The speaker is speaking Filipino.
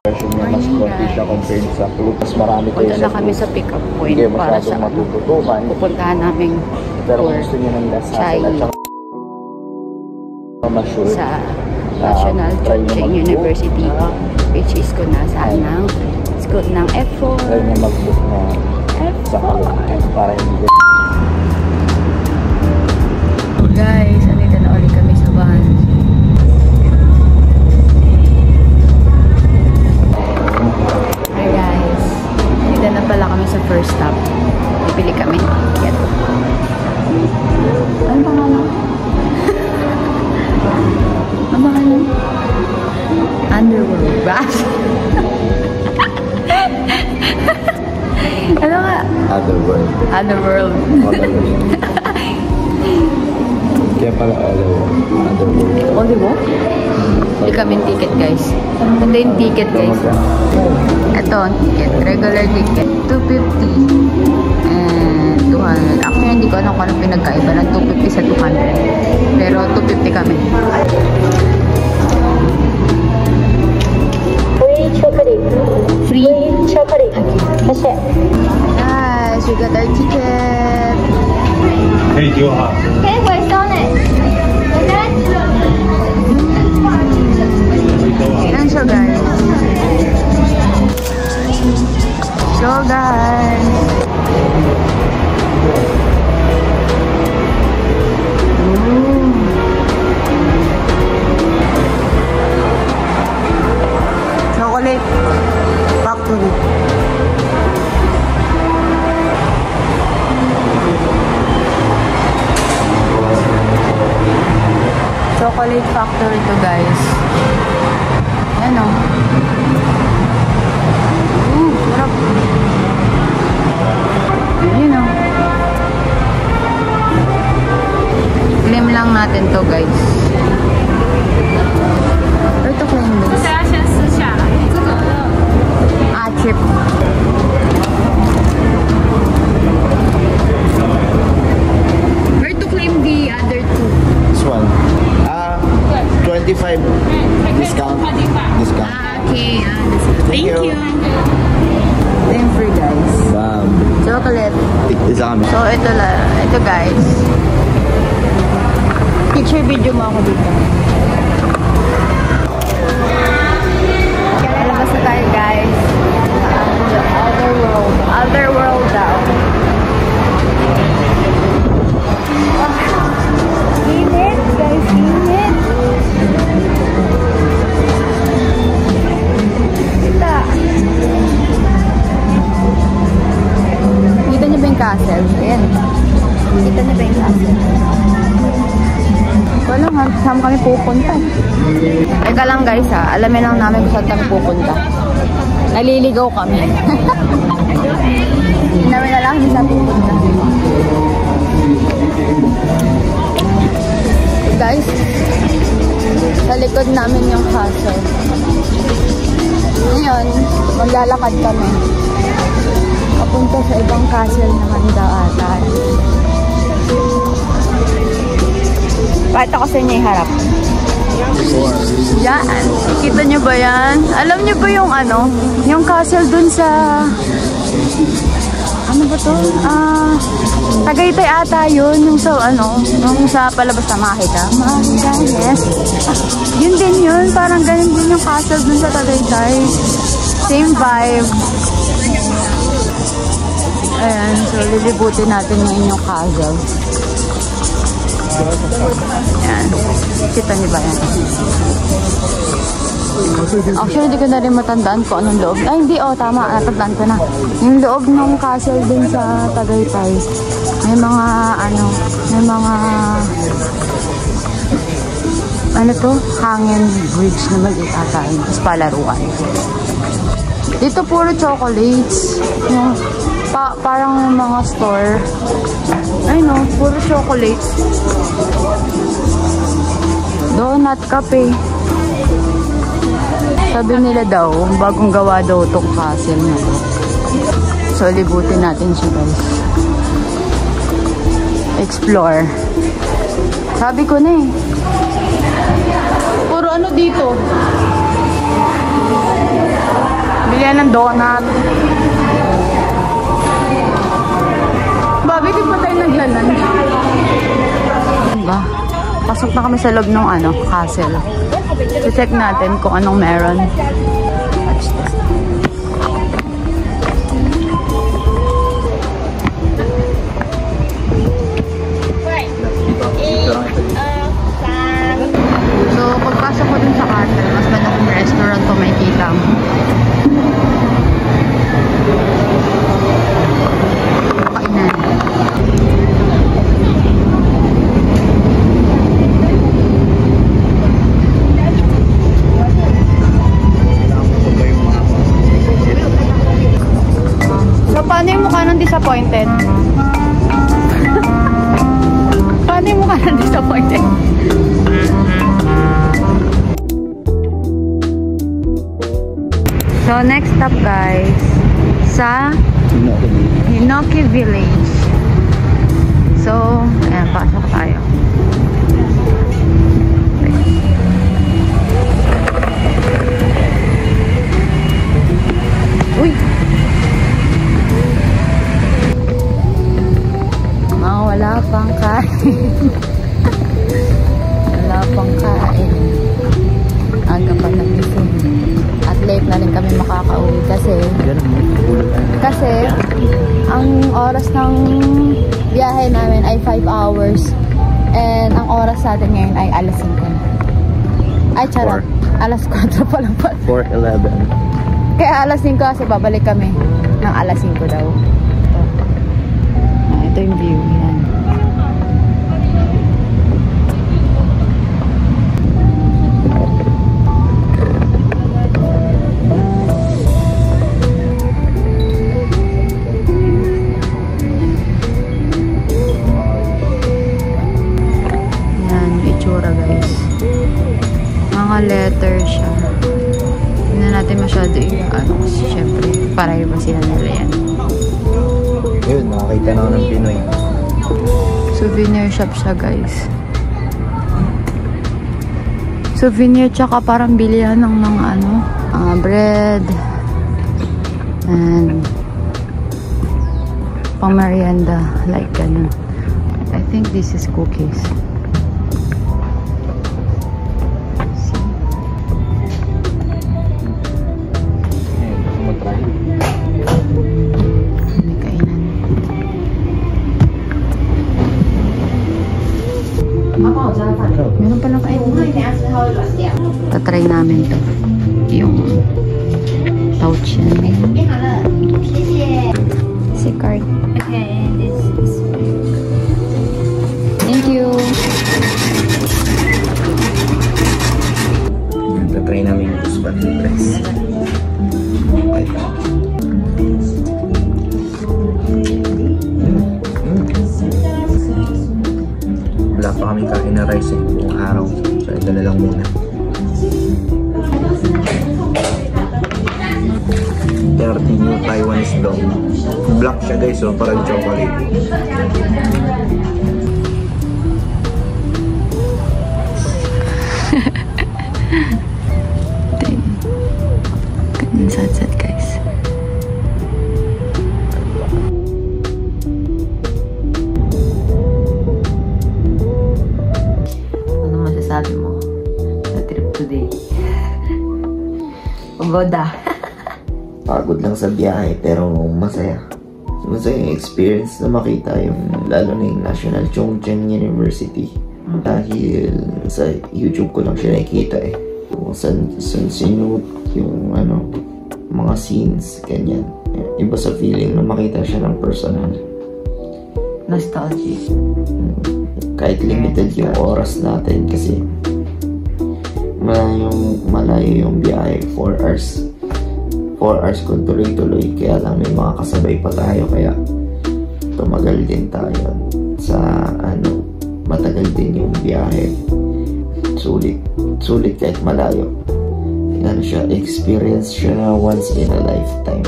version niya mas konti siya compared sa fruit. Mas marami kayo punta na kami sa pick-up point para sa matututukan. Pupuntahan namin pero kung gusto niyo ng lasal at saka ma-sure sa National Chongqing University, which is kung nasaan ng school ng F4. Try niya mag-book na sa kalungan para hindi. Guys, andito na ulit kami sa van. Hi guys, andito na pala kami sa first stop. Bibili kami. Yan. Ano pangalan? Ano pangalan? Underworld. Bash! Ano nga? Otherworld. Otherworld. Kaya pala Otherworld. Otherworld? Hindi kami ticket guys. Ito yung ticket guys. Ito ang ticket. Regular ticket. 250 and 200. Actually hindi ko alam kung anong pinagkaiba ng 250 sa 200. Pero 250 kami. Free chocolate. Free chocolate. Okay. Guys, we got our ticket. Hey, Joha. Okay, where's on it? Ayan siya guys. So guys. Chocolate Factory. Chocolate Factory to guys. Ayan o. Sarap. Ayan o. Claim lang natin to guys. Ito claim this. Trip. Where to claim the other two? This one. 25 discount. Okay. Thank you. Then free guys. Bam. Chocolate. Isa kami. So ito guys. Picture video mo ako dito. Lalabas na tayo guys. Other world daw. Init guys, init. Kita niyo ba yung castle? Ayan. Kita niyo ba yung castle? Wala nga, saan kami pupunta. Teka lang guys ha, alamin lang namin kung saan kami pupunta. Naliligaw kami. Namin na lang hindi saan pupunta. Guys, sa likod namin yung castle. Ngayon, maglalakad kami. Papunta sa ibang castle naman daw ata. Pakita ko sa inyo yung harap. Yan. Kita nyo ba yan? Alam nyo ba yung ano? Yung castle dun sa... Ano ba to? Tagaytay ata yun. Yung sa ano? Yung sa palabas na Mahika. Mahika, yes. Yun din yun. Parang ganun din yung castle dun sa Tagaytay. Same vibe. Ayan. So, lilibutin natin ngayon yung castle. Yan. Kita niyo ba yan? Actually, hindi ko na rin matandaan kung anong loob. Ay, hindi. Oh, tama. Natandaan ko na. Yung loob ng castle din sa Tagaytay. May mga, ano, may mga, ano to? Hangin bridge na maliit ata. Tapos palaruan. Dito puro chocolates. Yung, parang mga store. Ay no, puro chocolates. Donut, kape. Sabi nila daw, bagong gawa daw itong castle na to. So, libutin natin siya guys. Explore. Sabi ko na eh. Puro ano dito? tayo ng donut. Babi, di pa tayo naglalunch. Diba? Pasok na kami sa loob ng castle. So, check natin kung anong meron. Watch this. So, pagpasok ko dun sa castle, mas malaking restaurant ko makikita mo. Kainan. So, paano yung mukha ng disappointed? Paano yung mukha ng disappointed? So, next stop guys, sa Hinoki Village. So, ayan, pasok tayo. Uy! Wala pang kain. Wala pang kain. Aga pa nagising. At late na rin kami makakauwi kasi ang oras ng biyahe namin ay 5 hours and ang oras natin ngayon ay alas 5. Ay charot, alas 4 pa lang pa. 4:11. Kaya alas 5 kasi babalik kami ng alas 5 daw. Ito yung view yan. Guys, mga letter siya. Hindi na natin masyado yung kasi syempre privacy na nila yan. Yun, nakakita na ako ng Pinoy. Souvenir shop siya guys. Souvenir tsaka parang bilihan ng mga bread and pang merienda like ganun. I think this is cookies. Meron palang kainan. Tatry namin to. Yung pouch yan. Si card. Okay, this is... Thank you. Tatry namin yung spaghetti press. Wala pa kaming kain na rice buong araw. So, ito na lang muna. 30 new Taiwanese dog. Black siya guys, so parang chocolate. Ganyan sad guys. Sabi mo sa trip today? Pagoda. Pagod lang sa biyahe pero masaya. Masaya yung experience na makita yung lalo na yung National Chongqing University. Dahil sa YouTube ko lang siya nakikita Kung saan sinut yung mga scenes, ganyan. Iba sa feeling na makita siya ng personal. Nostalgic. Kahit limited yung oras natin kasi malayo yung biyahe, 4 hours. 4 hours kung tuloy-tuloy, kaya lang may mga kasabay pa tayo kaya tumagal din tayo sa matagal din yung biyahe. Sulit kahit malayo. Siya, experience siya na once in a lifetime.